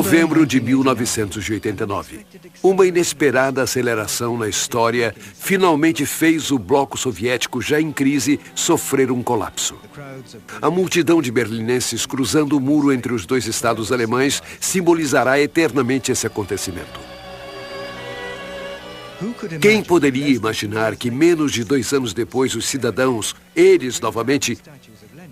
Novembro de 1989. Uma inesperada aceleração na história finalmente fez o bloco soviético, já em crise, sofrer um colapso. A multidão de berlinenses cruzando o muro entre os dois estados alemães simbolizará eternamente esse acontecimento. Quem poderia imaginar que menos de 2 anos depois os cidadãos, eles novamente,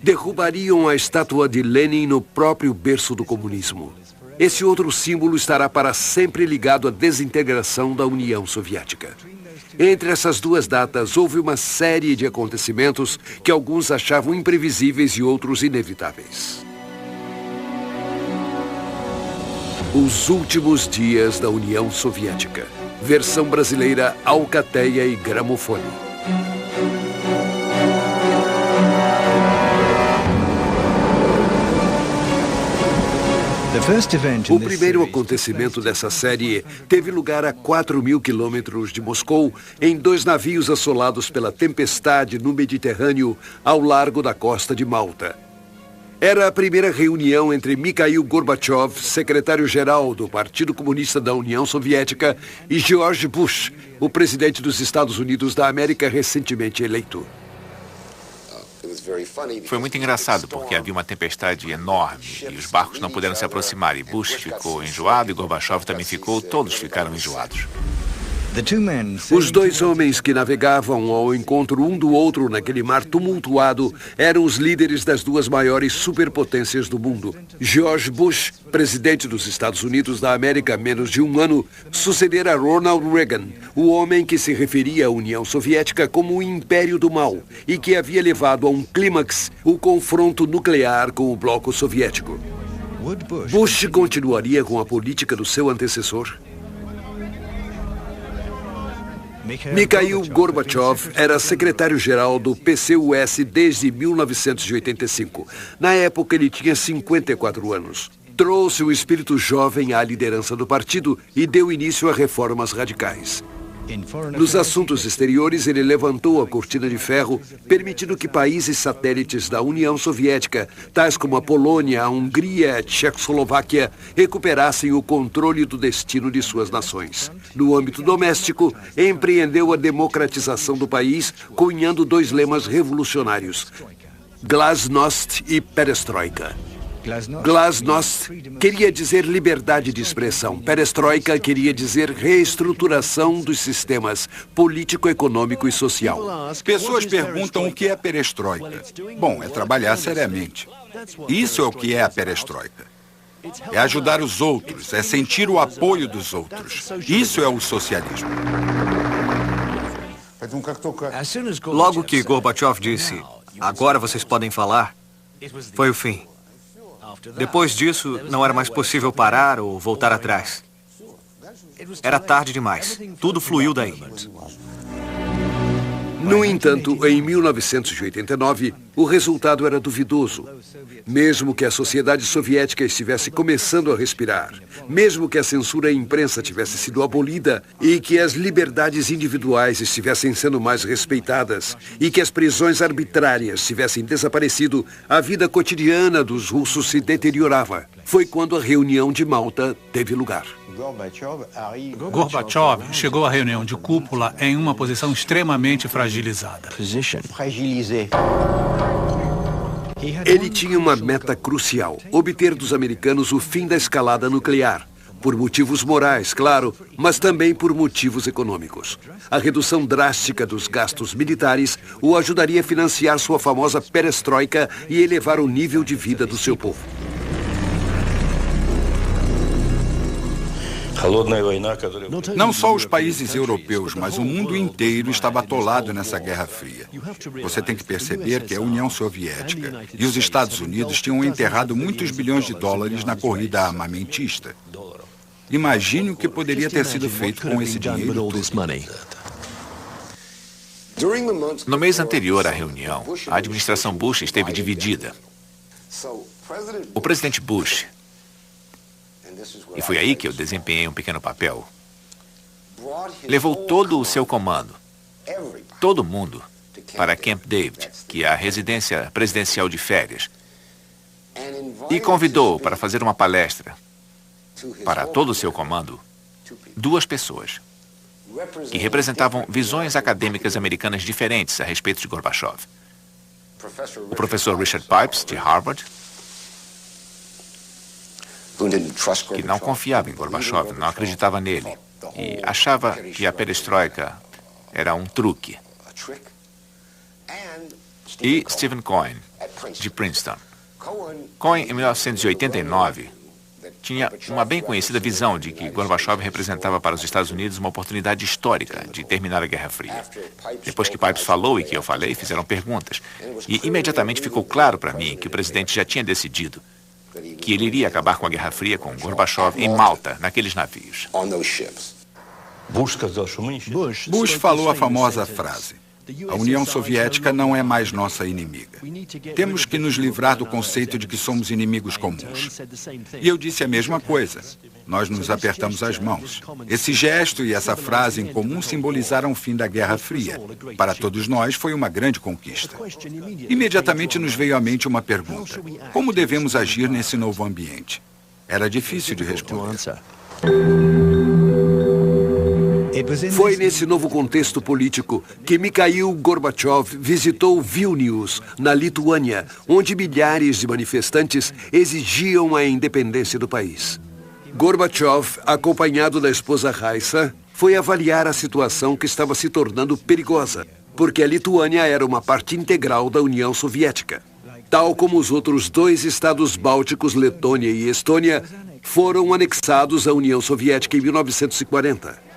derrubariam a estátua de Lenin no próprio berço do comunismo? Esse outro símbolo estará para sempre ligado à desintegração da União Soviética. Entre essas duas datas, houve uma série de acontecimentos que alguns achavam imprevisíveis e outros inevitáveis. Os últimos dias da União Soviética. Versão brasileira, Alcateia e Gramofone. O primeiro acontecimento dessa série teve lugar a 4.000 quilômetros de Moscou, em 2 navios assolados pela tempestade no Mediterrâneo, ao largo da costa de Malta. Era a primeira reunião entre Mikhail Gorbachev, secretário-geral do Partido Comunista da União Soviética, e George Bush, o presidente dos Estados Unidos da América recentemente eleito. Foi muito engraçado, porque havia uma tempestade enorme e os barcos não puderam se aproximar. E Bush ficou enjoado e Gorbachev também ficou. Todos ficaram enjoados. Os dois homens que navegavam ao encontro um do outro naquele mar tumultuado eram os líderes das duas maiores superpotências do mundo. George Bush, presidente dos Estados Unidos da América há menos de 1 ano, sucedera Ronald Reagan, o homem que se referia à União Soviética como o império do mal e que havia levado a um clímax o confronto nuclear com o bloco soviético. Bush continuaria com a política do seu antecessor? Mikhail Gorbachev era secretário-geral do PCUS desde 1985. Na época, ele tinha 54 anos. Trouxe o espírito jovem à liderança do partido e deu início a reformas radicais. Nos assuntos exteriores, ele levantou a cortina de ferro, permitindo que países satélites da União Soviética, tais como a Polônia, a Hungria e a Tchecoslováquia, recuperassem o controle do destino de suas nações. No âmbito doméstico, empreendeu a democratização do país, cunhando 2 lemas revolucionários: Glasnost e Perestroika. Glasnost queria dizer liberdade de expressão. Perestroika queria dizer reestruturação dos sistemas político, econômico e social. Pessoas perguntam o que é perestroika. Bom, é trabalhar seriamente. Isso é o que é a perestroika. É ajudar os outros, é sentir o apoio dos outros. Isso é o socialismo. Logo que Gorbachev disse, agora vocês podem falar, foi o fim. Depois disso, não era mais possível parar ou voltar atrás. Era tarde demais. Tudo fluiu daí. No entanto, em 1989, o resultado era duvidoso. Mesmo que a sociedade soviética estivesse começando a respirar, mesmo que a censura à imprensa tivesse sido abolida e que as liberdades individuais estivessem sendo mais respeitadas e que as prisões arbitrárias tivessem desaparecido, a vida cotidiana dos russos se deteriorava. Foi quando a reunião de Malta teve lugar. Gorbachev chegou à reunião de cúpula em uma posição extremamente fragilizada. Ele tinha uma meta crucial: obter dos americanos o fim da escalada nuclear. Por motivos morais, claro, mas também por motivos econômicos. A redução drástica dos gastos militares o ajudaria a financiar sua famosa perestroika e elevar o nível de vida do seu povo. Não só os países europeus, mas o mundo inteiro estava atolado nessa Guerra Fria. Você tem que perceber que a União Soviética e os Estados Unidos tinham enterrado muitos bilhões de dólares na corrida armamentista. Imagine o que poderia ter sido feito com esse dinheiro todo. No mês anterior à reunião, a administração Bush esteve dividida. O presidente Bush, e foi aí que eu desempenhei um pequeno papel, levou todo o seu comando, todo mundo, para Camp David, que é a residência presidencial de férias, e convidou para fazer uma palestra para todo o seu comando, duas pessoas que representavam visões acadêmicas americanas diferentes a respeito de Gorbachev. O professor Richard Pipes, de Harvard, que não confiava em Gorbachev, não acreditava nele e achava que a perestroika era um truque. E Stephen Cohen, de Princeton. Cohen, em 1989, tinha uma bem conhecida visão de que Gorbachev representava para os Estados Unidos uma oportunidade histórica de terminar a Guerra Fria. Depois que Pipes falou e que eu falei, fizeram perguntas. E imediatamente ficou claro para mim que o presidente já tinha decidido que ele iria acabar com a Guerra Fria com Gorbachev em Malta, naqueles navios. Bush falou a famosa frase: a União Soviética não é mais nossa inimiga. Temos que nos livrar do conceito de que somos inimigos comuns. E eu disse a mesma coisa. Nós nos apertamos as mãos. Esse gesto e essa frase em comum simbolizaram o fim da Guerra Fria. Para todos nós, foi uma grande conquista. Imediatamente nos veio à mente uma pergunta: como devemos agir nesse novo ambiente? Era difícil de responder. Foi nesse novo contexto político que Mikhail Gorbachev visitou Vilnius, na Lituânia, onde milhares de manifestantes exigiam a independência do país. Gorbachev, acompanhado da esposa Raisa, foi avaliar a situação que estava se tornando perigosa, porque a Lituânia era uma parte integral da União Soviética. Tal como os outros dois estados bálticos, Letônia e Estônia, foram anexados à União Soviética em 1940.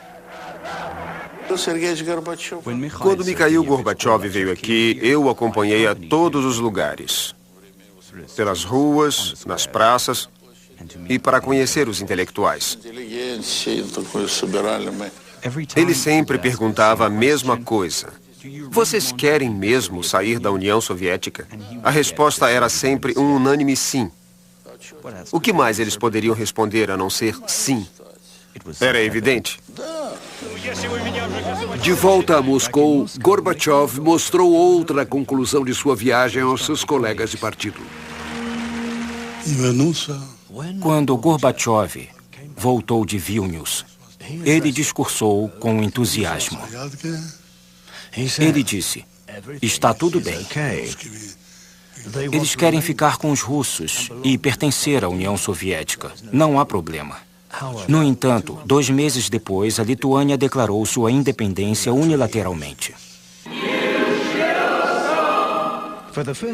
Quando Mikhail Gorbachev veio aqui, eu o acompanhei a todos os lugares. Pelas ruas, nas praças e para conhecer os intelectuais. Ele sempre perguntava a mesma coisa: vocês querem mesmo sair da União Soviética? A resposta era sempre um unânime sim. O que mais eles poderiam responder a não ser sim? Era evidente. De volta a Moscou, Gorbachev mostrou outra conclusão de sua viagem aos seus colegas de partido. Quando Gorbachev voltou de Vilnius, ele discursou com entusiasmo. Ele disse: está tudo bem. Eles querem ficar com os russos e pertencer à União Soviética. Não há problema. No entanto, 2 meses depois, a Lituânia declarou sua independência unilateralmente.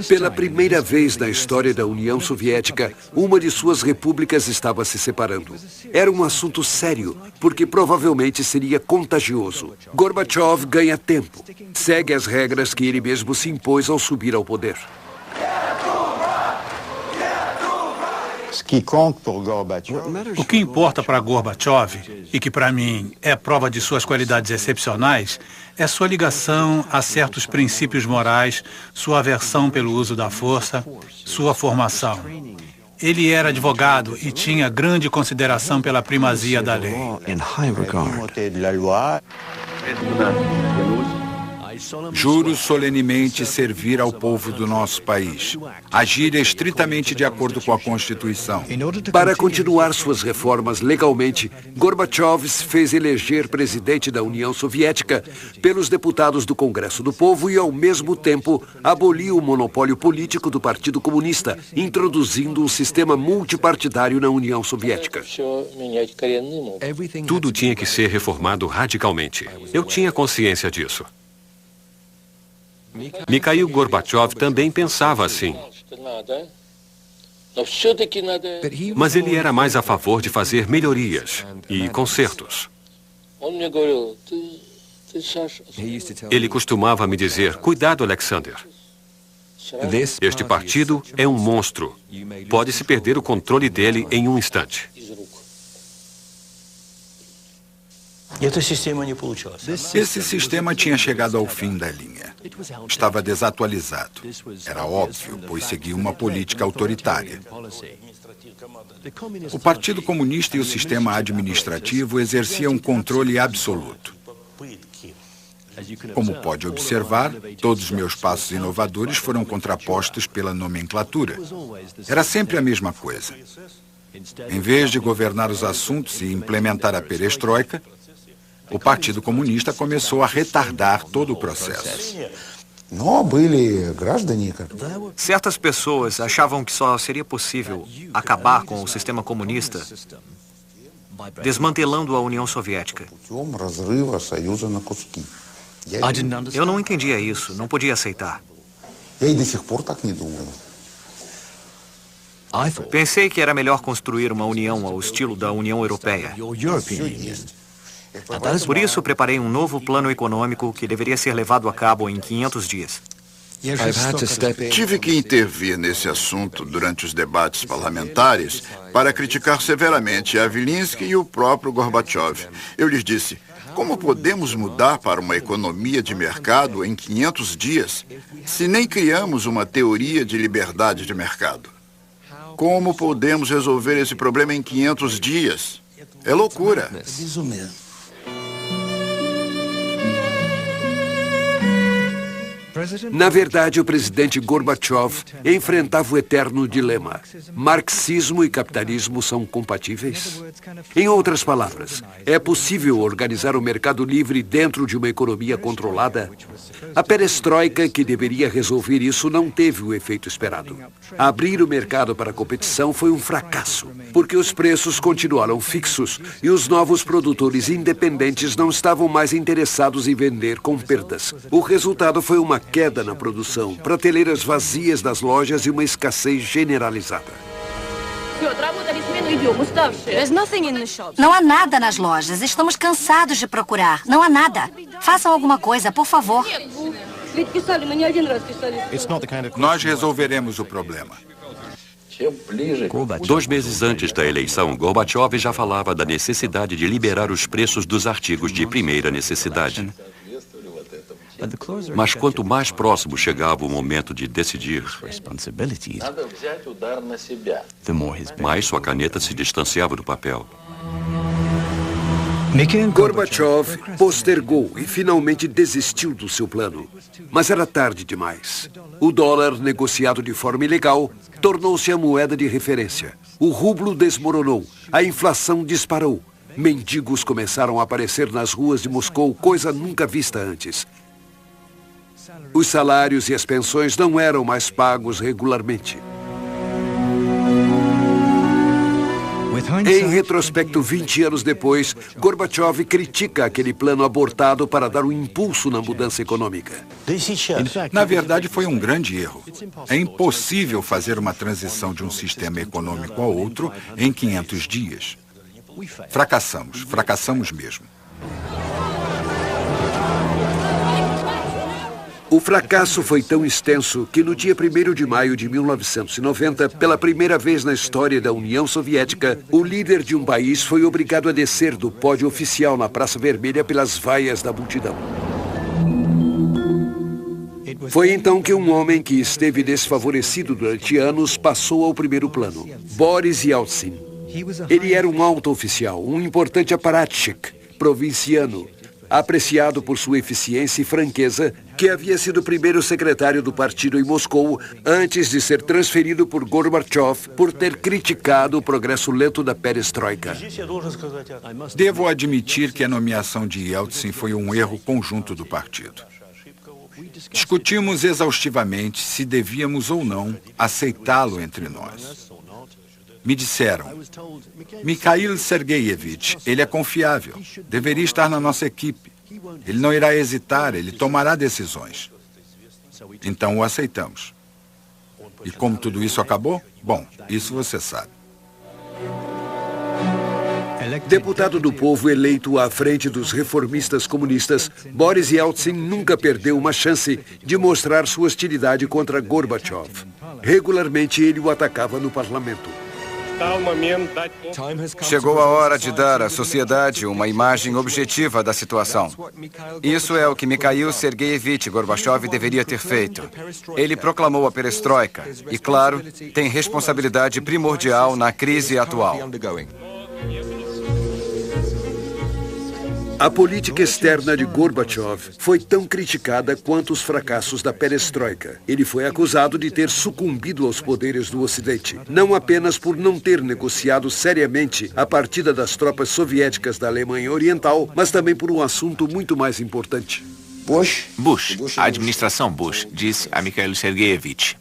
Pela primeira vez na história da União Soviética, uma de suas repúblicas estava se separando. Era um assunto sério, porque provavelmente seria contagioso. Gorbachev ganha tempo. Segue as regras que ele mesmo se impôs ao subir ao poder. O que importa para Gorbachev, e que para mim é prova de suas qualidades excepcionais, é sua ligação a certos princípios morais, sua aversão pelo uso da força, sua formação. Ele era advogado e tinha grande consideração pela primazia da lei. Juro solenemente servir ao povo do nosso país, agir estritamente de acordo com a Constituição. Para continuar suas reformas legalmente, Gorbachev se fez eleger presidente da União Soviética pelos deputados do Congresso do Povo e, ao mesmo tempo, aboliu o monopólio político do Partido Comunista, introduzindo um sistema multipartidário na União Soviética. Tudo tinha que ser reformado radicalmente. Eu tinha consciência disso. Mikhail Gorbachev também pensava assim. Mas ele era mais a favor de fazer melhorias e consertos. Ele costumava me dizer: cuidado, Alexander. Este partido é um monstro. Pode-se perder o controle dele em um instante. Esse sistema tinha chegado ao fim da linha. Estava desatualizado. Era óbvio, pois seguia uma política autoritária. O Partido Comunista e o sistema administrativo exerciam um controle absoluto. Como pode observar, todos os meus passos inovadores foram contrapostos pela nomenclatura. Era sempre a mesma coisa. Em vez de governar os assuntos e implementar a perestroika, o Partido Comunista começou a retardar todo o processo. Certas pessoas achavam que só seria possível acabar com o sistema comunista desmantelando a União Soviética. Eu não entendia isso, não podia aceitar. Pensei que era melhor construir uma união ao estilo da União Europeia. Por isso, preparei um novo plano econômico que deveria ser levado a cabo em 500 dias. Tive que intervir nesse assunto durante os debates parlamentares para criticar severamente Yavlinsky e o próprio Gorbachev. Eu lhes disse, como podemos mudar para uma economia de mercado em 500 dias se nem criamos uma teoria de liberdade de mercado? Como podemos resolver esse problema em 500 dias? É loucura. Na verdade, o presidente Gorbachev enfrentava o eterno dilema. Marxismo e capitalismo são compatíveis? Em outras palavras, é possível organizar o mercado livre dentro de uma economia controlada? A perestroika, que deveria resolver isso, não teve o efeito esperado. Abrir o mercado para a competição foi um fracasso, porque os preços continuaram fixos e os novos produtores independentes não estavam mais interessados em vender com perdas. O resultado foi uma queda na produção, prateleiras vazias das lojas e uma escassez generalizada. Não há nada nas lojas. Estamos cansados de procurar. Não há nada. Façam alguma coisa, por favor. Nós resolveremos o problema. 2 meses antes da eleição, Gorbachev já falava da necessidade de liberar os preços dos artigos de primeira necessidade. Mas quanto mais próximo chegava o momento de decidir, mais sua caneta se distanciava do papel. Gorbachev postergou e finalmente desistiu do seu plano. Mas era tarde demais. O dólar, negociado de forma ilegal, tornou-se a moeda de referência. O rublo desmoronou. A inflação disparou. Mendigos começaram a aparecer nas ruas de Moscou, coisa nunca vista antes. Os salários e as pensões não eram mais pagos regularmente. Em retrospecto, 20 anos depois, Gorbachev critica aquele plano abortado para dar um impulso na mudança econômica. Na verdade, foi um grande erro. É impossível fazer uma transição de um sistema econômico ao outro em 500 dias. Fracassamos mesmo. O fracasso foi tão extenso que no dia 1º de maio de 1990, pela primeira vez na história da União Soviética, o líder de um país foi obrigado a descer do pódio oficial na Praça Vermelha pelas vaias da multidão. Foi então que um homem que esteve desfavorecido durante anos passou ao primeiro plano, Boris Yeltsin. Ele era um alto oficial, um importante apparatchik, provinciano, apreciado por sua eficiência e franqueza, que havia sido o primeiro secretário do partido em Moscou antes de ser transferido por Gorbachev por ter criticado o progresso lento da perestroika. Devo admitir que a nomeação de Yeltsin foi um erro conjunto do partido. Discutimos exaustivamente se devíamos ou não aceitá-lo entre nós. Me disseram, Mikhail Sergeyevich, ele é confiável, deveria estar na nossa equipe. Ele não irá hesitar, ele tomará decisões. Então o aceitamos. E como tudo isso acabou? Bom, isso você sabe. Deputado do povo eleito à frente dos reformistas comunistas, Boris Yeltsin nunca perdeu uma chance de mostrar sua hostilidade contra Gorbachev. Regularmente ele o atacava no parlamento. Chegou a hora de dar à sociedade uma imagem objetiva da situação. Isso é o que Mikhail Sergeyevich Gorbachev deveria ter feito. Ele proclamou a perestroika e, claro, tem responsabilidade primordial na crise atual. A política externa de Gorbachev foi tão criticada quanto os fracassos da perestroika. Ele foi acusado de ter sucumbido aos poderes do Ocidente, não apenas por não ter negociado seriamente a partida das tropas soviéticas da Alemanha Oriental, mas também por um assunto muito mais importante. A administração Bush, disse a Mikhail Sergeyevich: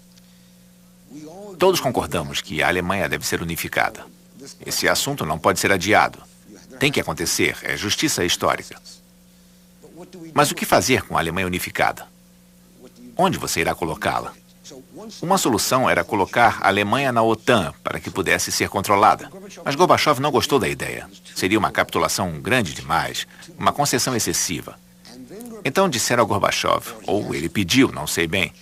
todos concordamos que a Alemanha deve ser unificada. Esse assunto não pode ser adiado. Tem que acontecer, é justiça histórica. Mas o que fazer com a Alemanha unificada? Onde você irá colocá-la? Uma solução era colocar a Alemanha na OTAN para que pudesse ser controlada. Mas Gorbachev não gostou da ideia. Seria uma capitulação grande demais, uma concessão excessiva. Então disseram a Gorbachev, ou ele pediu, não sei bem,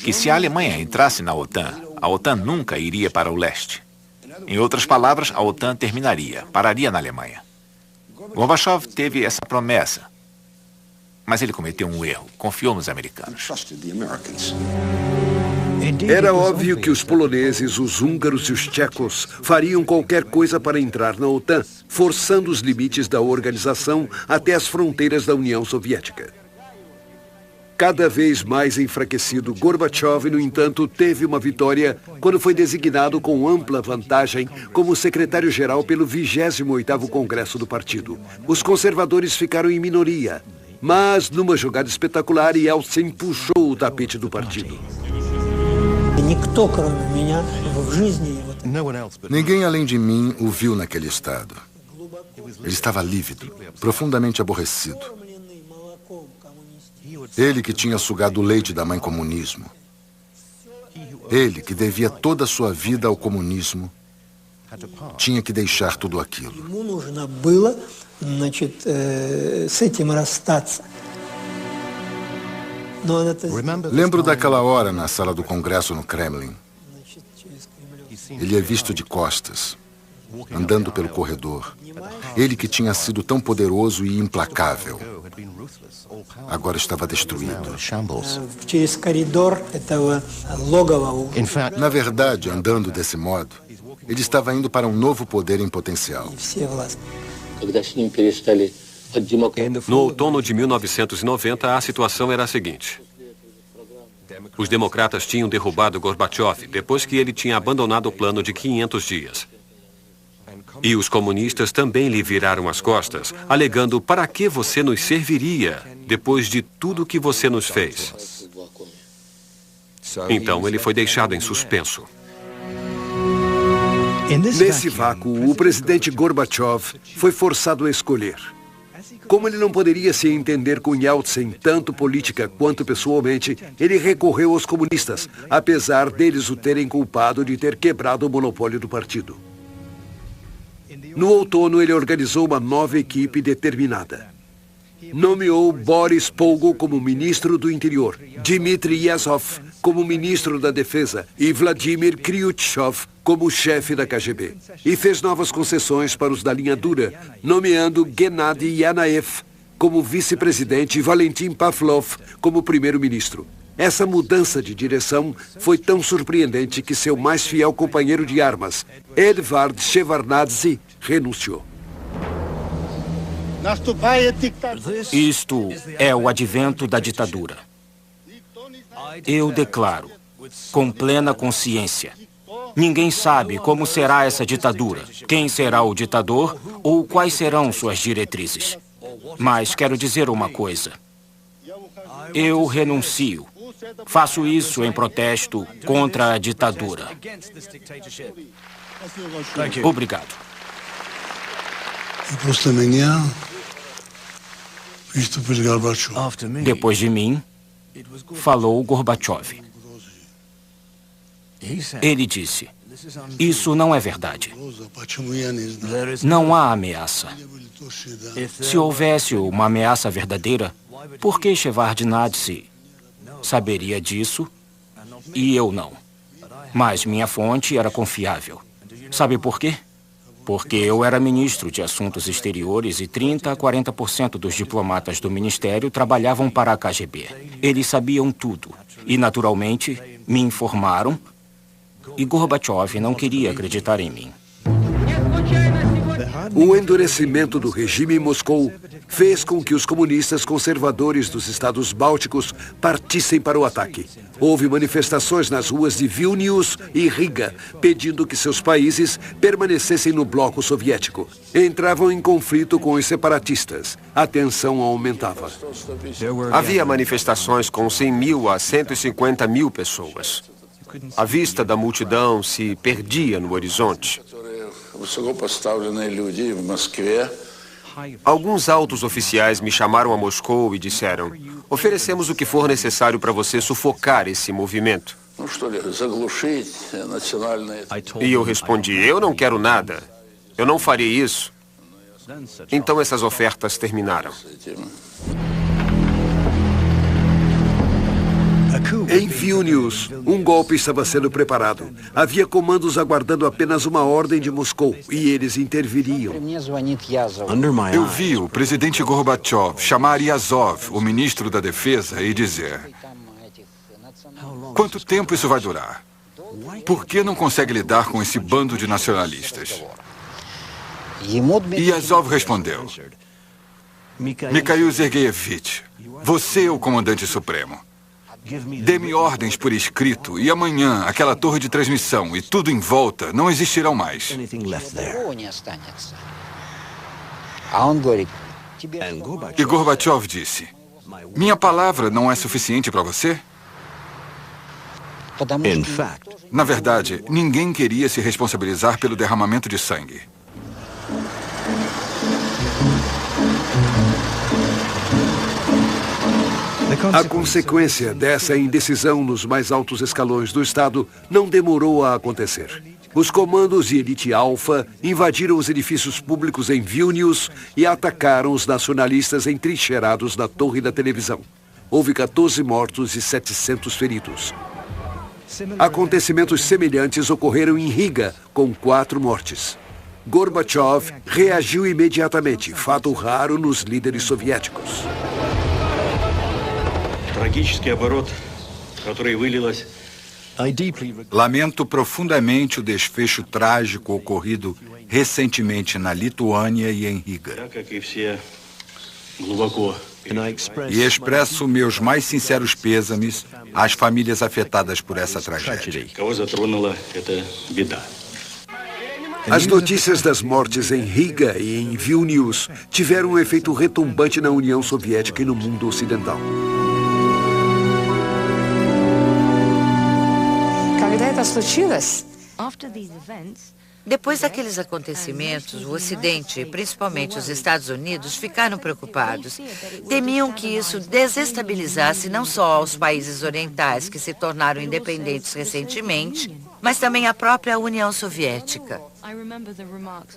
que se a Alemanha entrasse na OTAN, a OTAN nunca iria para o leste. Em outras palavras, a OTAN terminaria, pararia na Alemanha. Gorbachev teve essa promessa, mas ele cometeu um erro, confiou nos americanos. Era óbvio que os poloneses, os húngaros e os tchecos fariam qualquer coisa para entrar na OTAN, forçando os limites da organização até as fronteiras da União Soviética. Cada vez mais enfraquecido, Gorbachev, no entanto, teve uma vitória quando foi designado com ampla vantagem como secretário-geral pelo 28º Congresso do partido. Os conservadores ficaram em minoria, mas numa jogada espetacular, Yeltsin puxou o tapete do partido. Ninguém além de mim o viu naquele estado. Ele estava lívido, profundamente aborrecido. Ele que tinha sugado o leite da mãe comunismo. Ele que devia toda a sua vida ao comunismo. Tinha que deixar tudo aquilo. Lembro daquela hora na sala do Congresso no Kremlin. Ele é visto de costas, andando pelo corredor. Ele que tinha sido tão poderoso e implacável, agora estava destruído. Na verdade, andando desse modo, ele estava indo para um novo poder em potencial. No outono de 1990, a situação era a seguinte. Os democratas tinham derrubado Gorbachev depois que ele tinha abandonado o plano de 500 dias. E os comunistas também lhe viraram as costas, alegando: para que você nos serviria depois de tudo que você nos fez? Então ele foi deixado em suspenso. Nesse vácuo, o presidente Gorbachev foi forçado a escolher. Como ele não poderia se entender com Yeltsin, tanto política quanto pessoalmente, ele recorreu aos comunistas, apesar deles o terem culpado de ter quebrado o monopólio do partido. No outono, ele organizou uma nova equipe determinada. Nomeou Boris Pogo como ministro do Interior, Dmitry Yazov como ministro da Defesa e Vladimir Kryuchkov como chefe da KGB. E fez novas concessões para os da linha dura, nomeando Gennady Yanaev como vice-presidente e Valentin Pavlov como primeiro-ministro. Essa mudança de direção foi tão surpreendente que seu mais fiel companheiro de armas, Edvard Shevardnadze, renunciou. Isto é o advento da ditadura. Eu declaro, com plena consciência, ninguém sabe como será essa ditadura, quem será o ditador ou quais serão suas diretrizes. Mas quero dizer uma coisa. Eu renuncio. Faço isso em protesto contra a ditadura. Obrigado. Depois de mim, falou Gorbachev. Ele disse: isso não é verdade. Não há ameaça. Se houvesse uma ameaça verdadeira, por que Shevardnadze saberia disso e eu não? Mas minha fonte era confiável. Sabe por quê? Porque eu era ministro de Assuntos Exteriores e 30% a 40% dos diplomatas do ministério trabalhavam para a KGB. Eles sabiam tudo e, naturalmente, me informaram e Gorbachev não queria acreditar em mim. O endurecimento do regime em Moscou fez com que os comunistas conservadores dos estados bálticos partissem para o ataque. Houve manifestações nas ruas de Vilnius e Riga, pedindo que seus países permanecessem no bloco soviético. Entravam em conflito com os separatistas. A tensão aumentava. Havia manifestações com 100 mil a 150 mil pessoas. A vista da multidão se perdia no horizonte. Alguns altos oficiais me chamaram a Moscou e disseram: oferecemos o que for necessário para você sufocar esse movimento. E eu respondi: eu não quero nada. Eu não farei isso. Então essas ofertas terminaram. Em Vilnius, um golpe estava sendo preparado. Havia comandos aguardando apenas uma ordem de Moscou e eles interviriam. Eu vi o presidente Gorbachev chamar Yazov, o ministro da Defesa, e dizer: quanto tempo isso vai durar? Por que não consegue lidar com esse bando de nacionalistas? E Yazov respondeu: Mikhail Sergeyevich, você é o comandante supremo. Dê-me ordens por escrito e amanhã aquela torre de transmissão e tudo em volta não existirão mais. E Gorbachev disse: minha palavra não é suficiente para você? Na verdade, ninguém queria se responsabilizar pelo derramamento de sangue. A consequência dessa indecisão nos mais altos escalões do Estado não demorou a acontecer. Os comandos de elite alfa invadiram os edifícios públicos em Vilnius e atacaram os nacionalistas entrincheirados na torre da televisão. Houve 14 mortos e 700 feridos. Acontecimentos semelhantes ocorreram em Riga, com 4 mortes. Gorbachev reagiu imediatamente, fato raro nos líderes soviéticos. Lamento profundamente o desfecho trágico ocorrido recentemente na Lituânia e em Riga. E expresso meus mais sinceros pêsames às famílias afetadas por essa tragédia. As notícias das mortes em Riga e em Vilnius tiveram um efeito retumbante na União Soviética e no mundo ocidental. Depois daqueles acontecimentos, o Ocidente, principalmente os Estados Unidos, ficaram preocupados. Temiam que isso desestabilizasse não só os países orientais, que se tornaram independentes recentemente, mas também a própria União Soviética.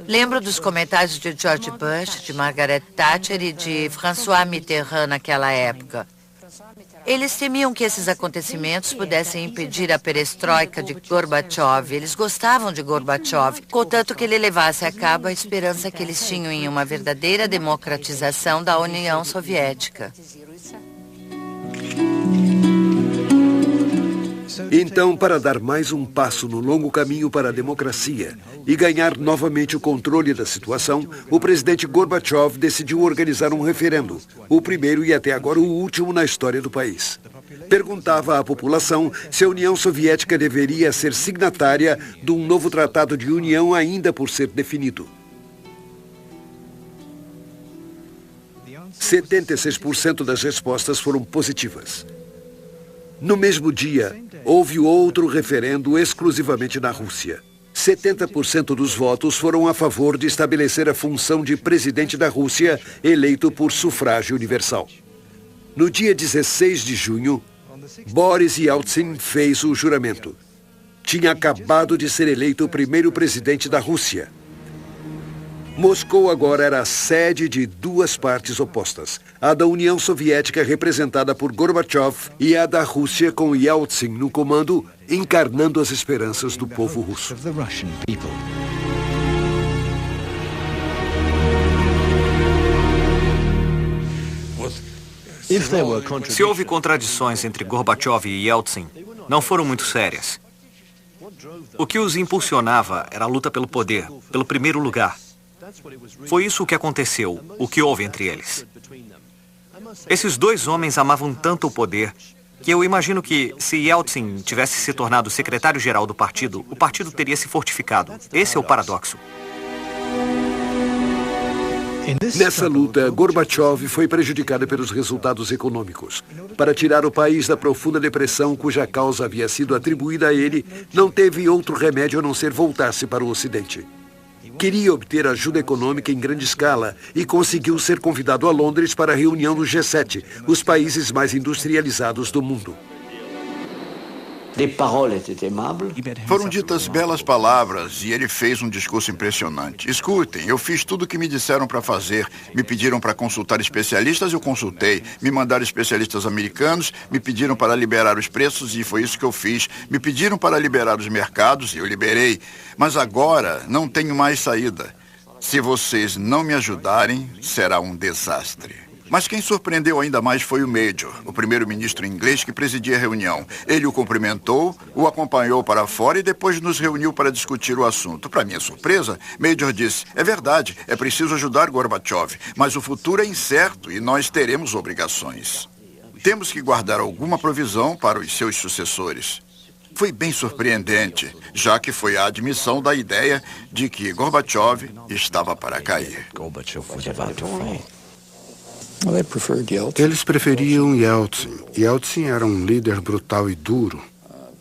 Lembro dos comentários de George Bush, de Margaret Thatcher e de François Mitterrand naquela época. Eles temiam que esses acontecimentos pudessem impedir a perestroika de Gorbachev. Eles gostavam de Gorbachev, contanto que ele levasse a cabo a esperança que eles tinham em uma verdadeira democratização da União Soviética. Então, para dar mais um passo no longo caminho para a democracia e ganhar novamente o controle da situação, o presidente Gorbachev decidiu organizar um referendo, o primeiro e até agora o último na história do país. Perguntava à população se a União Soviética deveria ser signatária de um novo tratado de união ainda por ser definido. 76% das respostas foram positivas. No mesmo dia, houve outro referendo exclusivamente na Rússia. 70% dos votos foram a favor de estabelecer a função de presidente da Rússia, eleito por sufrágio universal. No dia 16 de junho, Boris Yeltsin fez o juramento. Tinha acabado de ser eleito o primeiro presidente da Rússia. Moscou agora era a sede de duas partes opostas, a da União Soviética representada por Gorbachev e a da Rússia com Yeltsin no comando, encarnando as esperanças do povo russo. Se houve contradições entre Gorbachev e Yeltsin, não foram muito sérias. O que os impulsionava era a luta pelo poder, pelo primeiro lugar. Foi isso o que aconteceu, o que houve entre eles. Esses dois homens amavam tanto o poder que eu imagino que, se Yeltsin tivesse se tornado secretário-geral do partido, o partido teria se fortificado. Esse é o paradoxo. Nessa luta, Gorbachev foi prejudicado pelos resultados econômicos. Para tirar o país da profunda depressão cuja causa havia sido atribuída a ele, não teve outro remédio a não ser voltar-se para o Ocidente. Queria obter ajuda econômica em grande escala e conseguiu ser convidado a Londres para a reunião do G7, os países mais industrializados do mundo. Foram ditas belas palavras e ele fez um discurso impressionante. Escutem, eu fiz tudo o que me disseram para fazer. Me pediram para consultar especialistas, eu consultei. Me mandaram especialistas americanos, me pediram para liberar os preços e foi isso que eu fiz. Me pediram para liberar os mercados e eu liberei. Mas agora não tenho mais saída. Se vocês não me ajudarem, será um desastre. Mas quem surpreendeu ainda mais foi o Major, o primeiro-ministro inglês que presidia a reunião. Ele o cumprimentou, o acompanhou para fora e depois nos reuniu para discutir o assunto. Para minha surpresa, Major disse, é verdade, é preciso ajudar Gorbachev, mas o futuro é incerto e nós teremos obrigações. Temos que guardar alguma provisão para os seus sucessores. Foi bem surpreendente, já que foi a admissão da ideia de que Gorbachev estava para cair. Eles preferiam Yeltsin. Yeltsin era um líder brutal e duro,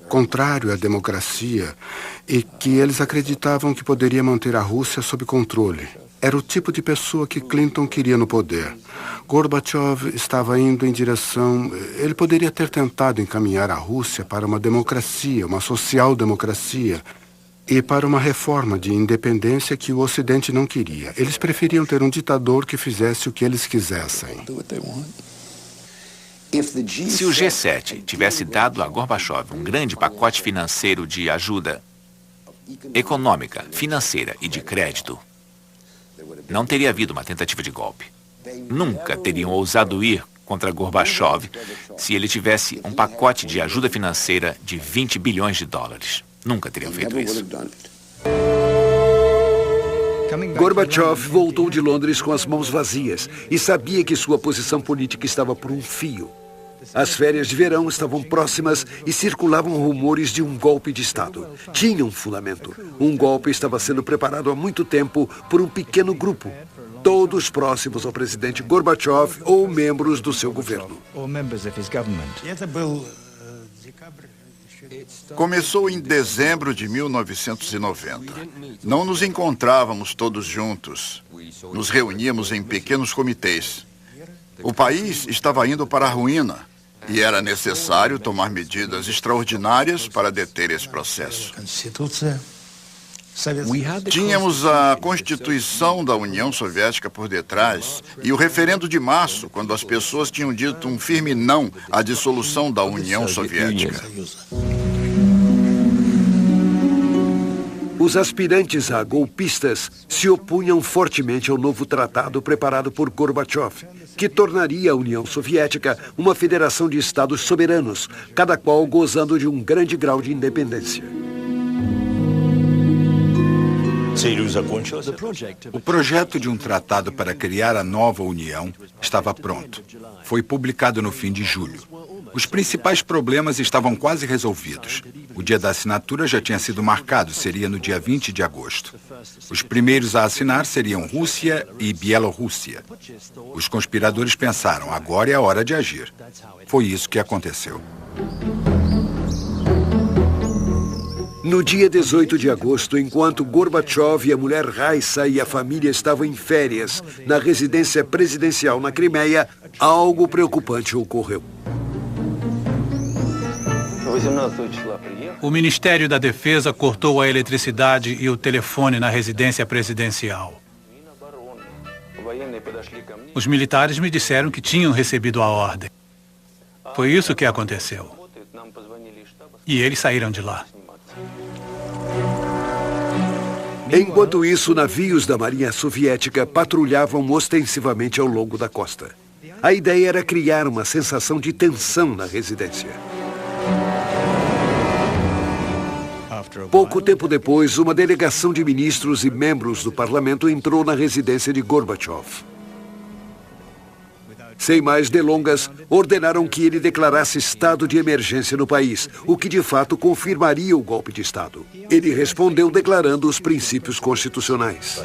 contrário à democracia, e que eles acreditavam que poderia manter a Rússia sob controle. Era o tipo de pessoa que Clinton queria no poder. Gorbachev estava indo em direção... Ele poderia ter tentado encaminhar a Rússia para uma democracia, uma social-democracia, e para uma reforma de independência que o Ocidente não queria. Eles preferiam ter um ditador que fizesse o que eles quisessem. Se o G7 tivesse dado a Gorbachev um grande pacote financeiro de ajuda econômica, financeira e de crédito, não teria havido uma tentativa de golpe. Nunca teriam ousado ir contra Gorbachev se ele tivesse um pacote de ajuda financeira de 20 bilhões de dólares. Nunca teriam feito isso. Gorbachev voltou de Londres com as mãos vazias e sabia que sua posição política estava por um fio. As férias de verão estavam próximas e circulavam rumores de um golpe de Estado. Tinha um fundamento. Um golpe estava sendo preparado há muito tempo por um pequeno grupo, todos próximos ao presidente Gorbachev ou membros do seu governo. Começou em dezembro de 1990. Não nos encontrávamos todos juntos. Nos reuníamos em pequenos comitês. O país estava indo para a ruína e era necessário tomar medidas extraordinárias para deter esse processo. Tínhamos a Constituição da União Soviética por detrás e o referendo de março, quando as pessoas tinham dito um firme não à dissolução da União Soviética. Os aspirantes a golpistas se opunham fortemente ao novo tratado preparado por Gorbachev, que tornaria a União Soviética uma federação de estados soberanos, cada qual gozando de um grande grau de independência. O projeto de um tratado para criar a nova União estava pronto. Foi publicado no fim de julho. Os principais problemas estavam quase resolvidos. O dia da assinatura já tinha sido marcado, seria no dia 20 de agosto. Os primeiros a assinar seriam Rússia e Bielorrússia. Os conspiradores pensaram, agora é a hora de agir. Foi isso que aconteceu. No dia 18 de agosto, enquanto Gorbachev e a mulher Raissa e a família estavam em férias na residência presidencial na Crimeia, algo preocupante ocorreu. O Ministério da Defesa cortou a eletricidade e o telefone na residência presidencial. Os militares me disseram que tinham recebido a ordem. Foi isso que aconteceu. E eles saíram de lá. Enquanto isso, navios da Marinha Soviética patrulhavam ostensivamente ao longo da costa. A ideia era criar uma sensação de tensão na residência. Pouco tempo depois, uma delegação de ministros e membros do parlamento entrou na residência de Gorbachev. Sem mais delongas, ordenaram que ele declarasse estado de emergência no país, o que de fato confirmaria o golpe de Estado. Ele respondeu declarando os princípios constitucionais.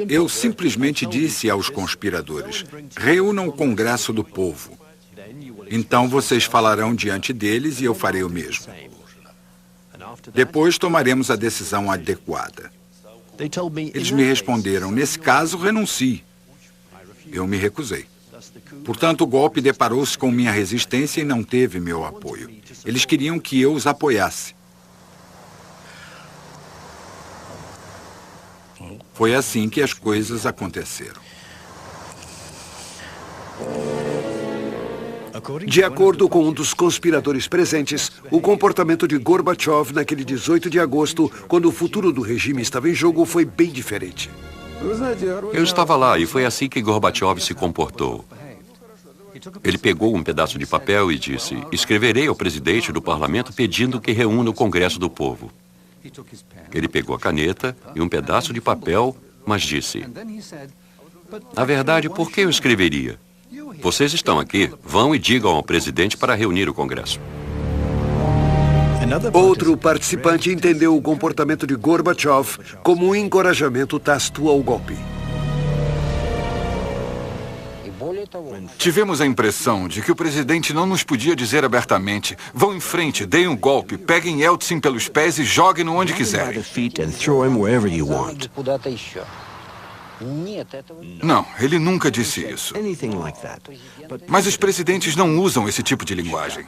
Eu simplesmente disse aos conspiradores: reúnam o Congresso do Povo. Então vocês falarão diante deles e eu farei o mesmo. Depois tomaremos a decisão adequada. Eles me responderam: nesse caso, renuncie. Eu me recusei. Portanto, o golpe deparou-se com minha resistência e não teve meu apoio. Eles queriam que eu os apoiasse. Foi assim que as coisas aconteceram. De acordo com um dos conspiradores presentes, o comportamento de Gorbachev naquele 18 de agosto, quando o futuro do regime estava em jogo, foi bem diferente. Eu estava lá e foi assim que Gorbachev se comportou. Ele pegou um pedaço de papel e disse: escreverei ao presidente do parlamento pedindo que reúna o Congresso do Povo. Ele pegou a caneta e um pedaço de papel, mas disse: na verdade, por que eu escreveria? Vocês estão aqui, vão e digam ao presidente para reunir o Congresso. Outro participante entendeu o comportamento de Gorbachev como um encorajamento tácito ao golpe. Tivemos a impressão de que o presidente não nos podia dizer abertamente: vão em frente, deem um golpe, peguem Yeltsin pelos pés e joguem-no onde quiserem. Não, ele nunca disse isso. Mas os presidentes não usam esse tipo de linguagem.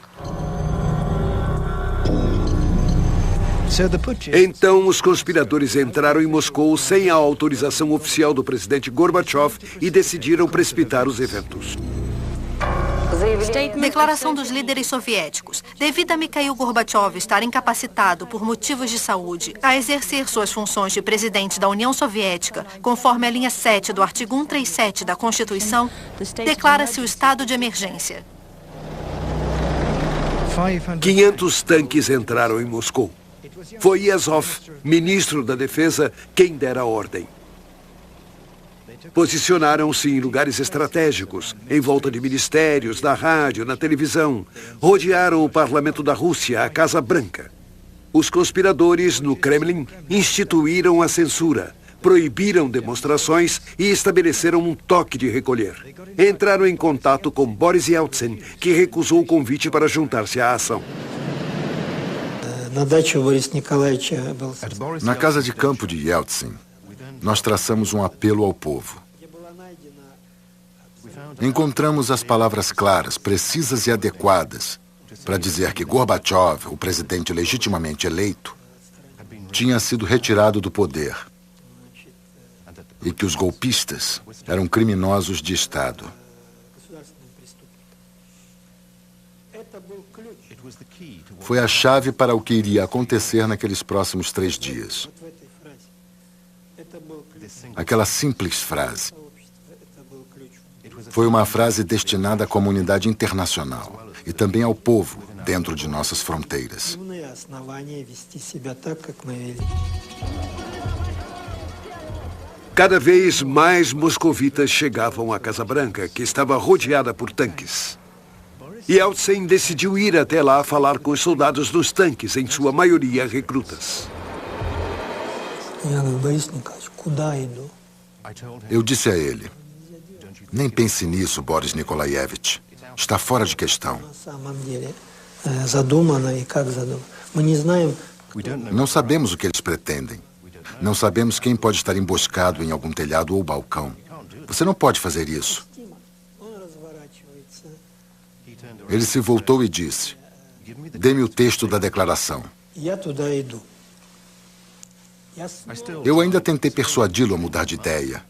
Então, os conspiradores entraram em Moscou sem a autorização oficial do presidente Gorbachev e decidiram precipitar os eventos. Declaração dos líderes soviéticos. Devido a Mikhail Gorbachev estar incapacitado por motivos de saúde a exercer suas funções de presidente da União Soviética, conforme a linha 7 do artigo 137 da Constituição, declara-se o estado de emergência. 500 tanques entraram em Moscou. Foi Yezhov, ministro da Defesa, quem dera a ordem. Posicionaram-se em lugares estratégicos, em volta de ministérios, da rádio, na televisão. Rodearam o parlamento da Rússia, a Casa Branca. Os conspiradores, no Kremlin, instituíram a censura, proibiram demonstrações e estabeleceram um toque de recolher. Entraram em contato com Boris Yeltsin, que recusou o convite para juntar-se à ação. Na casa de campo de Yeltsin, nós traçamos um apelo ao povo. Encontramos as palavras claras, precisas e adequadas para dizer que Gorbachev, o presidente legitimamente eleito, tinha sido retirado do poder e que os golpistas eram criminosos de Estado. Foi a chave para o que iria acontecer naqueles próximos 3 dias. Aquela simples frase foi uma frase destinada à comunidade internacional e também ao povo dentro de nossas fronteiras. Cada vez mais moscovitas chegavam à Casa Branca, que estava rodeada por tanques. Yeltsin decidiu ir até lá falar com os soldados dos tanques, em sua maioria recrutas. Eu disse a ele: nem pense nisso, Boris Nikolaevich. Está fora de questão. Não sabemos o que eles pretendem. Não sabemos quem pode estar emboscado em algum telhado ou balcão. Você não pode fazer isso. Ele se voltou e disse: dê-me o texto da declaração. Eu ainda tentei persuadi-lo a mudar de ideia.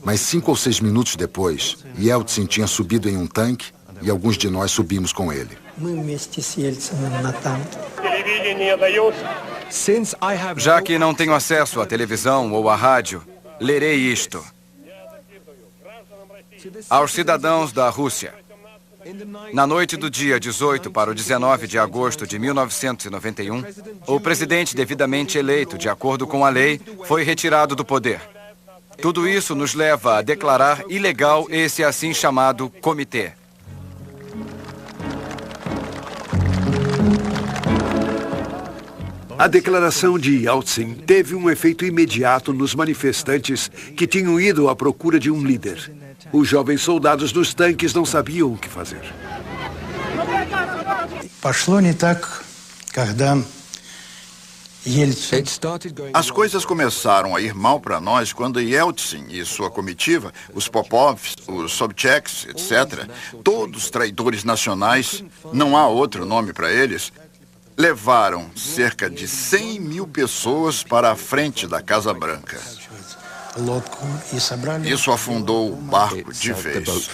Mas 5 ou 6 minutos depois, Yeltsin tinha subido em um tanque e alguns de nós subimos com ele. Já que não tenho acesso à televisão ou à rádio, lerei isto. Aos cidadãos da Rússia, Na noite do dia 18 para o 19 de agosto de 1991, o presidente devidamente eleito de acordo com a lei foi retirado do poder. Tudo isso nos leva a declarar ilegal esse assim chamado comitê. A declaração de Yeltsin teve um efeito imediato nos manifestantes que tinham ido à procura de um líder. Os jovens soldados nos tanques não sabiam o que fazer. As coisas começaram a ir mal para nós quando Yeltsin e sua comitiva, os Popovs, os Sobchaks, etc., todos traidores nacionais, não há outro nome para eles, levaram cerca de 100 mil pessoas para a frente da Casa Branca. Isso afundou o barco de vez.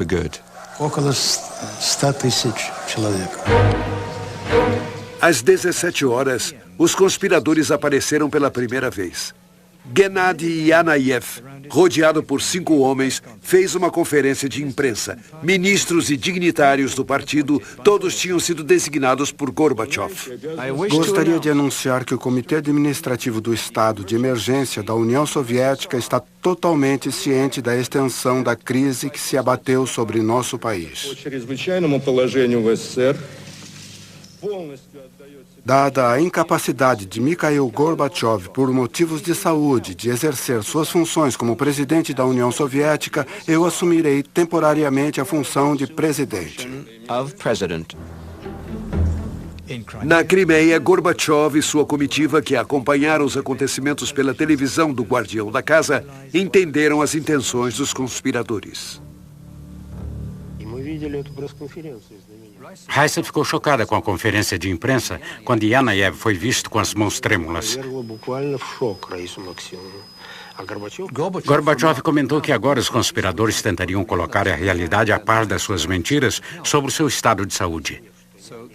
Às 17 horas, os conspiradores apareceram pela primeira vez. Gennady Yanayev, rodeado por 5 homens, fez uma conferência de imprensa. Ministros e dignitários do partido, todos tinham sido designados por Gorbachev. Gostaria de anunciar que o Comitê Administrativo do Estado de Emergência da União Soviética está totalmente ciente da extensão da crise que se abateu sobre nosso país. Dada a incapacidade de Mikhail Gorbachev por motivos de saúde de exercer suas funções como presidente da União Soviética, eu assumirei temporariamente a função de presidente. Na Crimeia, Gorbachev e sua comitiva, que acompanharam os acontecimentos pela televisão do Guardião da Casa, entenderam as intenções dos conspiradores. Raissa ficou chocada com a conferência de imprensa quando Yanayev foi visto com as mãos trêmulas. Gorbachev comentou que agora os conspiradores tentariam colocar a realidade a par das suas mentiras sobre o seu estado de saúde.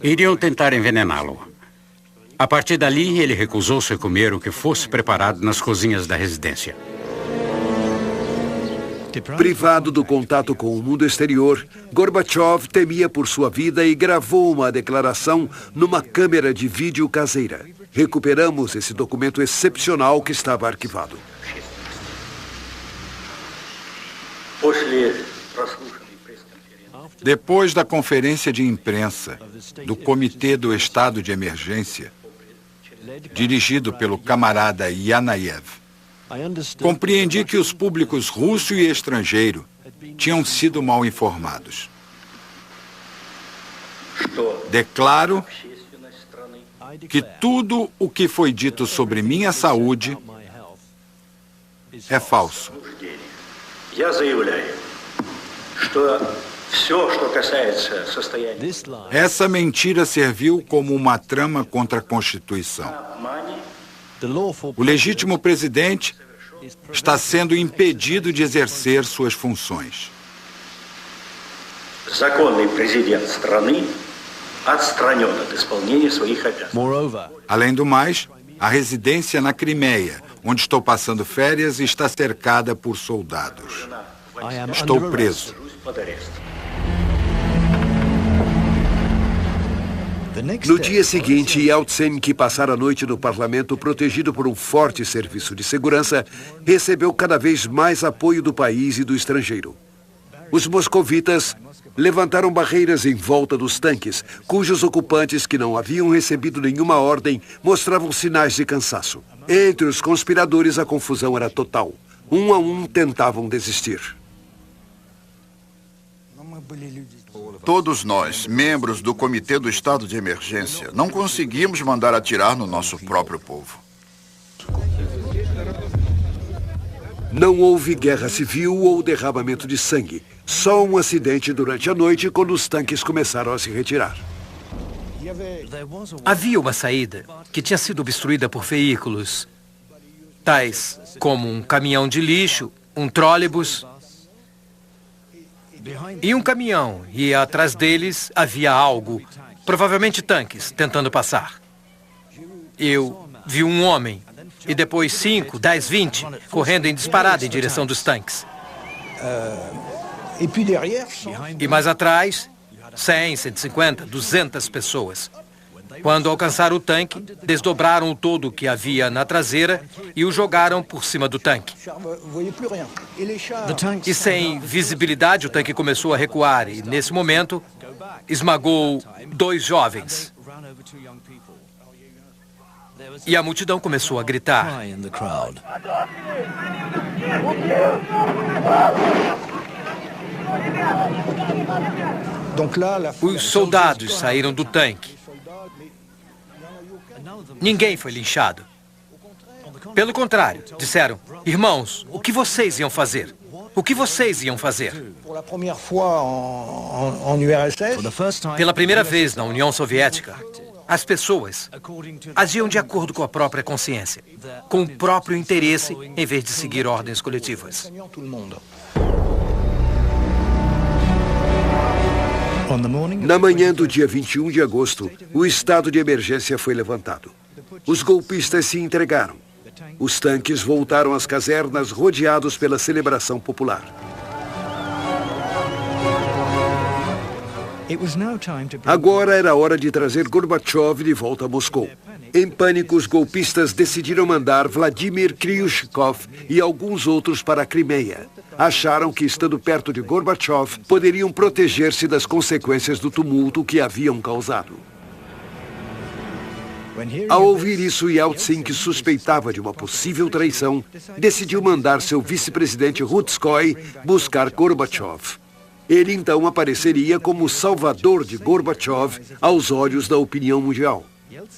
Iriam tentar envenená-lo. A partir dali, ele recusou-se a comer o que fosse preparado nas cozinhas da residência. Privado do contato com o mundo exterior, Gorbachev temia por sua vida e gravou uma declaração numa câmera de vídeo caseira. Recuperamos esse documento excepcional que estava arquivado. Depois da conferência de imprensa do Comitê do Estado de Emergência, dirigido pelo camarada Yanayev, compreendi que os públicos russo e estrangeiro tinham sido mal informados. Declaro que tudo o que foi dito sobre minha saúde é falso. Essa mentira serviu como uma trama contra a Constituição. O legítimo presidente está sendo impedido de exercer suas funções. Além do mais, a residência na Crimeia, onde estou passando férias, está cercada por soldados. Estou preso. No dia seguinte, Yeltsin, que passara a noite no parlamento protegido por um forte serviço de segurança, recebeu cada vez mais apoio do país e do estrangeiro. Os moscovitas levantaram barreiras em volta dos tanques, cujos ocupantes, que não haviam recebido nenhuma ordem, mostravam sinais de cansaço. Entre os conspiradores, a confusão era total. Um a um tentavam desistir. Todos nós, membros do Comitê do Estado de Emergência, não conseguimos mandar atirar no nosso próprio povo. Não houve guerra civil ou derramamento de sangue. Só um acidente durante a noite quando os tanques começaram a se retirar. Havia uma saída que tinha sido obstruída por veículos, tais como um caminhão de lixo, um trólebus e um caminhão, e atrás deles havia algo, provavelmente tanques, tentando passar. Eu vi um homem, e depois 5, 10, 20, correndo em disparada em direção dos tanques. E mais atrás, 100, 150, 200 pessoas. Quando alcançaram o tanque, desdobraram o todo que havia na traseira e o jogaram por cima do tanque. E sem visibilidade, o tanque começou a recuar e, nesse momento, esmagou 2 jovens. E a multidão começou a gritar. Os soldados saíram do tanque. Ninguém foi linchado. Pelo contrário, disseram: irmãos, o que vocês iam fazer? O que vocês iam fazer? Pela primeira vez na União Soviética, as pessoas agiam de acordo com a própria consciência, com o próprio interesse, em vez de seguir ordens coletivas. Na manhã do dia 21 de agosto, o estado de emergência foi levantado. Os golpistas se entregaram. Os tanques voltaram às casernas rodeados pela celebração popular. Agora era hora de trazer Gorbachev de volta a Moscou. Em pânico, os golpistas decidiram mandar Vladimir Kryushkov e alguns outros para a Crimeia. Acharam que, estando perto de Gorbachev, poderiam proteger-se das consequências do tumulto que haviam causado. Ao ouvir isso, Yeltsin, que suspeitava de uma possível traição, decidiu mandar seu vice-presidente Rutskoy buscar Gorbachev. Ele então apareceria como o salvador de Gorbachev aos olhos da opinião mundial.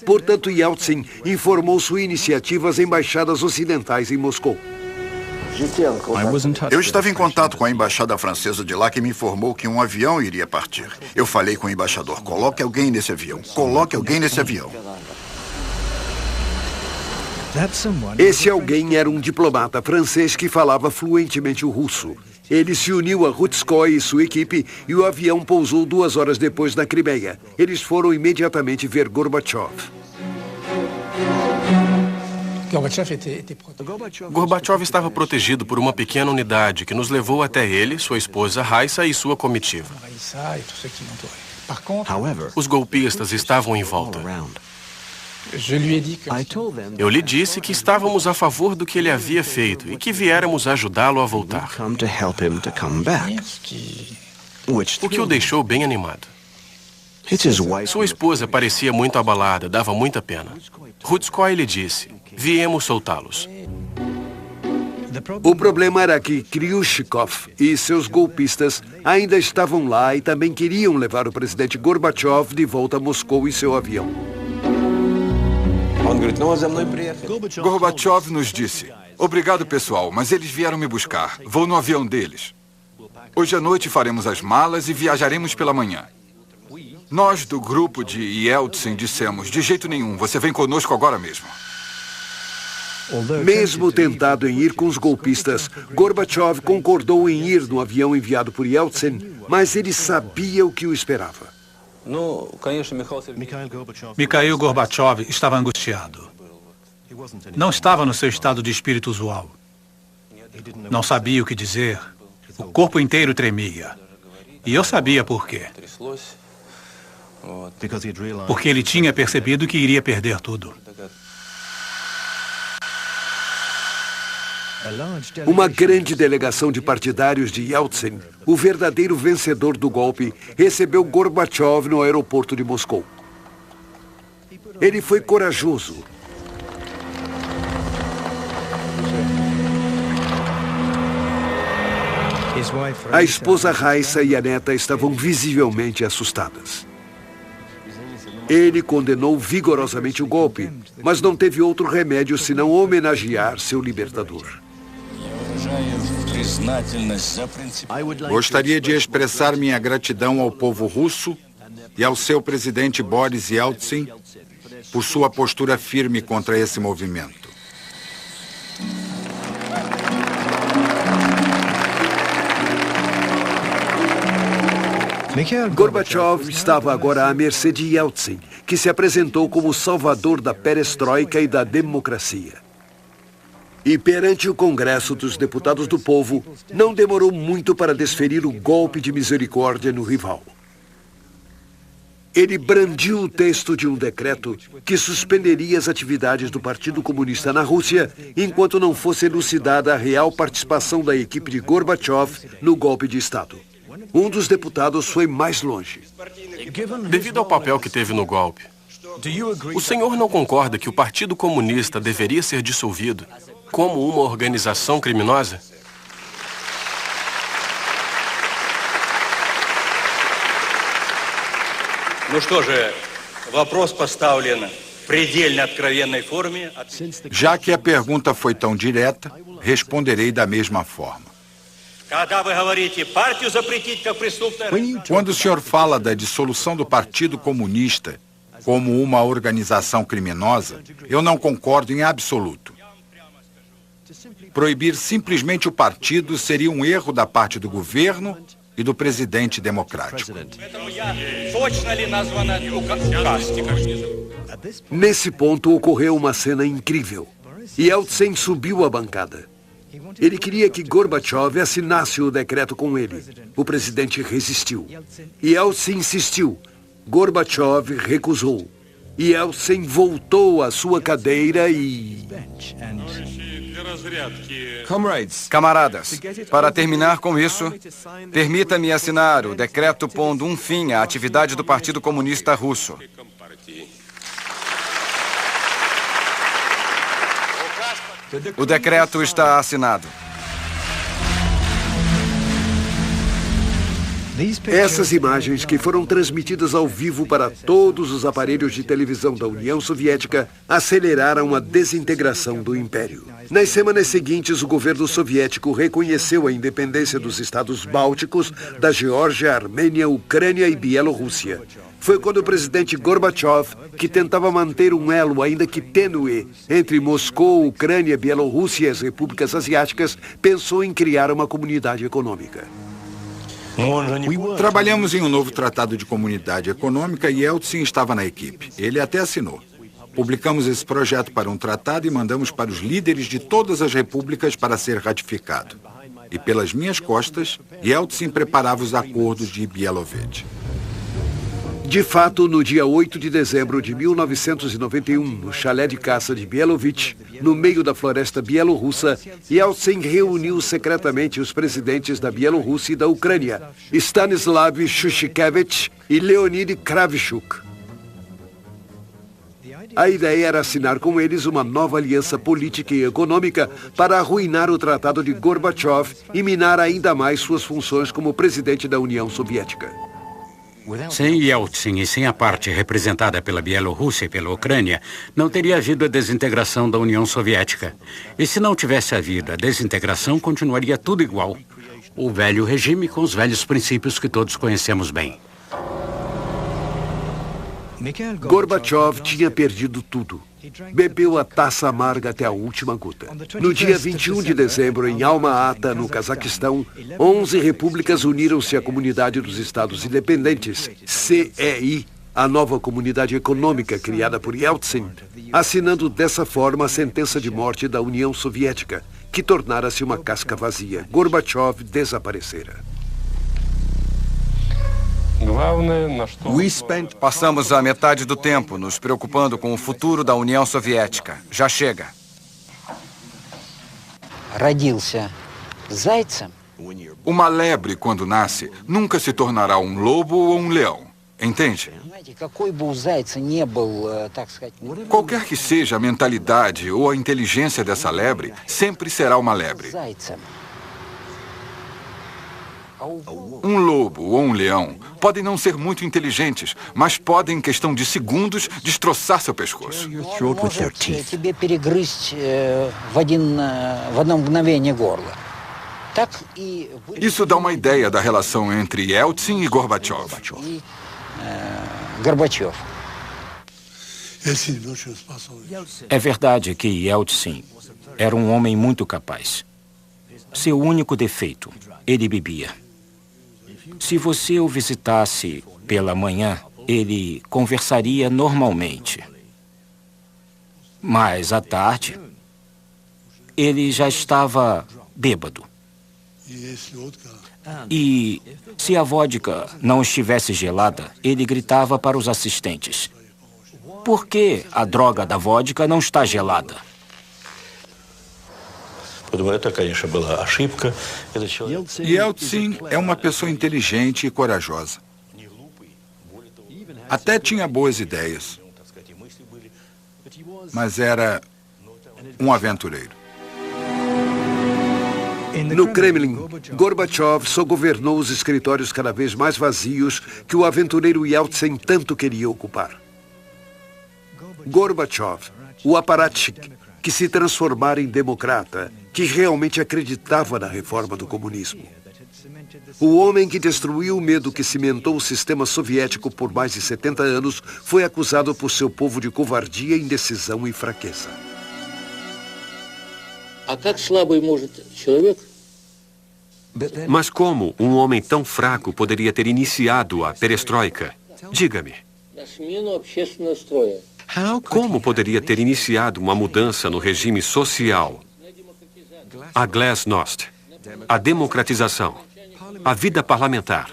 Portanto, Yeltsin informou sua iniciativa às embaixadas ocidentais em Moscou. Eu estava em contato com a embaixada francesa de lá, que me informou que um avião iria partir. Eu falei com o embaixador: coloque alguém nesse avião. Coloque alguém nesse avião. Esse alguém era um diplomata francês que falava fluentemente o russo. Ele se uniu a Rutskoy e sua equipe e o avião pousou 2 horas depois na Crimeia. Eles foram imediatamente ver Gorbachev. Gorbachev estava protegido por uma pequena unidade que nos levou até ele, sua esposa Raissa e sua comitiva. Os golpistas estavam em volta. Eu lhe disse que estávamos a favor do que ele havia feito e que viéramos ajudá-lo a voltar. O que o deixou bem animado. Sua esposa parecia muito abalada, dava muita pena. Rutskoy lhe disse: viemos soltá-los. O problema era que Kryushkov e seus golpistas ainda estavam lá e também queriam levar o presidente Gorbachev de volta a Moscou em seu avião. Gorbachev nos disse: obrigado, pessoal, mas eles vieram me buscar. Vou no avião deles. Hoje à noite faremos as malas e viajaremos pela manhã. Nós, do grupo de Yeltsin, dissemos: de jeito nenhum, você vem conosco agora mesmo. Mesmo tentado em ir com os golpistas, Gorbachev concordou em ir no avião enviado por Yeltsin, mas ele sabia o que o esperava. Mikhail Gorbachev estava angustiado. Não estava no seu estado de espírito usual. Não sabia o que dizer. O corpo inteiro tremia. E eu sabia por quê. Porque ele tinha percebido que iria perder tudo. Uma grande delegação de partidários de Yeltsin, o verdadeiro vencedor do golpe, recebeu Gorbachev no aeroporto de Moscou. Ele foi corajoso. A esposa Raissa e a neta estavam visivelmente assustadas. Ele condenou vigorosamente o golpe, mas não teve outro remédio senão homenagear seu libertador. Gostaria de expressar minha gratidão ao povo russo e ao seu presidente Boris Yeltsin por sua postura firme contra esse movimento. Gorbachev estava agora à mercê de Yeltsin, que se apresentou como o salvador da perestroika e da democracia. E perante o Congresso dos Deputados do Povo, não demorou muito para desferir o golpe de misericórdia no rival. Ele brandiu o texto de um decreto que suspenderia as atividades do Partido Comunista na Rússia enquanto não fosse elucidada a real participação da equipe de Gorbachev no golpe de Estado. Um dos deputados foi mais longe. Devido ao papel que teve no golpe, o senhor não concorda que o Partido Comunista deveria ser dissolvido como uma organização criminosa? Já que a pergunta foi tão direta, responderei da mesma forma. Quando o senhor fala da dissolução do Partido Comunista como uma organização criminosa, eu não concordo em absoluto. Proibir simplesmente o partido seria um erro da parte do governo e do presidente democrático. Nesse ponto ocorreu uma cena incrível. Yeltsin subiu a bancada. Ele queria que Gorbachev assinasse o decreto com ele. O presidente resistiu. Yeltsin insistiu. Gorbachev recusou. Yeltsin voltou à sua cadeira e... Camaradas, para terminar com isso, permita-me assinar o decreto pondo um fim à atividade do Partido Comunista Russo. O decreto está assinado. Essas imagens, que foram transmitidas ao vivo para todos os aparelhos de televisão da União Soviética, aceleraram a desintegração do Império. Nas semanas seguintes, o governo soviético reconheceu a independência dos estados bálticos, da Geórgia, Armênia, Ucrânia e Bielorrússia. Foi quando o presidente Gorbachev, que tentava manter um elo ainda que tênue entre Moscou, Ucrânia, Bielorrússia e as repúblicas asiáticas, pensou em criar uma comunidade econômica. Trabalhamos em um novo tratado de comunidade econômica e Yeltsin estava na equipe. Ele até assinou. Publicamos esse projeto para um tratado e mandamos para os líderes de todas as repúblicas para ser ratificado. E pelas minhas costas, Yeltsin preparava os acordos de Bielovete. De fato, no dia 8 de dezembro de 1991, no chalé de caça de Bielovete, no meio da floresta bielorrussa, Yeltsin reuniu secretamente os presidentes da Bielorrússia e da Ucrânia, Stanislav Shushkevich e Leonid Kravchuk. A ideia era assinar com eles uma nova aliança política e econômica para arruinar o Tratado de Gorbachev e minar ainda mais suas funções como presidente da União Soviética. Sem Yeltsin e sem a parte representada pela Bielorrússia e pela Ucrânia, não teria havido a desintegração da União Soviética. E se não tivesse havido a desintegração, continuaria tudo igual. O velho regime com os velhos princípios que todos conhecemos bem. Gorbachev tinha perdido tudo. Bebeu a taça amarga até a última gota. No dia 21 de dezembro, em Alma-Ata, no Cazaquistão, 11 repúblicas uniram-se à Comunidade dos Estados Independentes, CEI, a nova comunidade econômica criada por Yeltsin, assinando dessa forma a sentença de morte da União Soviética, que tornara-se uma casca vazia. Gorbachev desaparecera. Passamos a metade do tempo nos preocupando com o futuro da União Soviética. Já chega. Uma lebre, quando nasce, nunca se tornará um lobo ou um leão. Entende? Qualquer que seja a mentalidade ou a inteligência dessa lebre, sempre será uma lebre. Um lobo ou um leão podem não ser muito inteligentes, mas podem, em questão de segundos, destroçar seu pescoço. Isso dá uma ideia da relação entre Yeltsin e Gorbachev. É verdade que Yeltsin era um homem muito capaz. Seu único defeito, ele bebia. Se você o visitasse pela manhã, ele conversaria normalmente. Mas à tarde, ele já estava bêbado. E se a vodka não estivesse gelada, ele gritava para os assistentes: por que a droga da vodka não está gelada? Yeltsin é uma pessoa inteligente e corajosa. Até tinha boas ideias. Mas era um aventureiro. No Kremlin, Gorbachev só governou os escritórios cada vez mais vazios que o aventureiro Yeltsin tanto queria ocupar. Gorbachev, o apparatchik, que se transformara em democrata, que realmente acreditava na reforma do comunismo. O homem que destruiu o medo que cimentou o sistema soviético por mais de 70 anos foi acusado por seu povo de covardia, indecisão e fraqueza. Mas como um homem tão fraco poderia ter iniciado a perestroika? Diga-me. Como poderia ter iniciado uma mudança no regime social? A glasnost, a democratização, a vida parlamentar,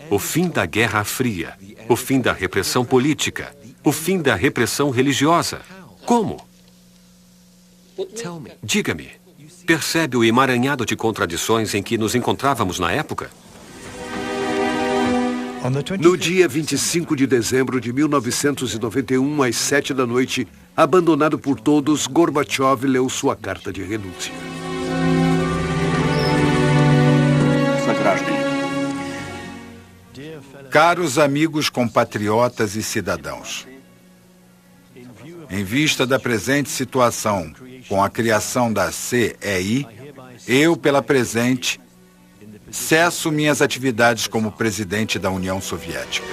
o fim da Guerra Fria, o fim da repressão política, o fim da repressão religiosa. Como? Diga-me, percebe o emaranhado de contradições em que nos encontrávamos na época? No dia 25 de dezembro de 1991, às 7 da noite, abandonado por todos, Gorbachev leu sua carta de renúncia. Caros amigos compatriotas e cidadãos, em vista da presente situação com a criação da CEI, eu, pela presente, cesso minhas atividades como presidente da União Soviética.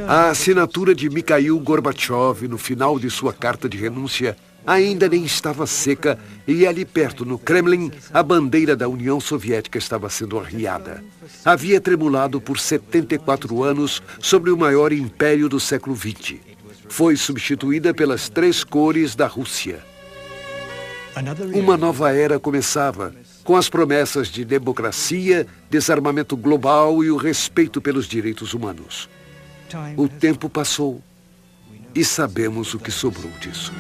A assinatura de Mikhail Gorbachev no final de sua carta de renúncia ainda nem estava seca e ali perto, no Kremlin, a bandeira da União Soviética estava sendo arriada. Havia tremulado por 74 anos sobre o maior império do século XX. Foi substituída pelas 3 cores da Rússia. Uma nova era começava, com as promessas de democracia, desarmamento global e o respeito pelos direitos humanos. O tempo passou e sabemos o que sobrou disso.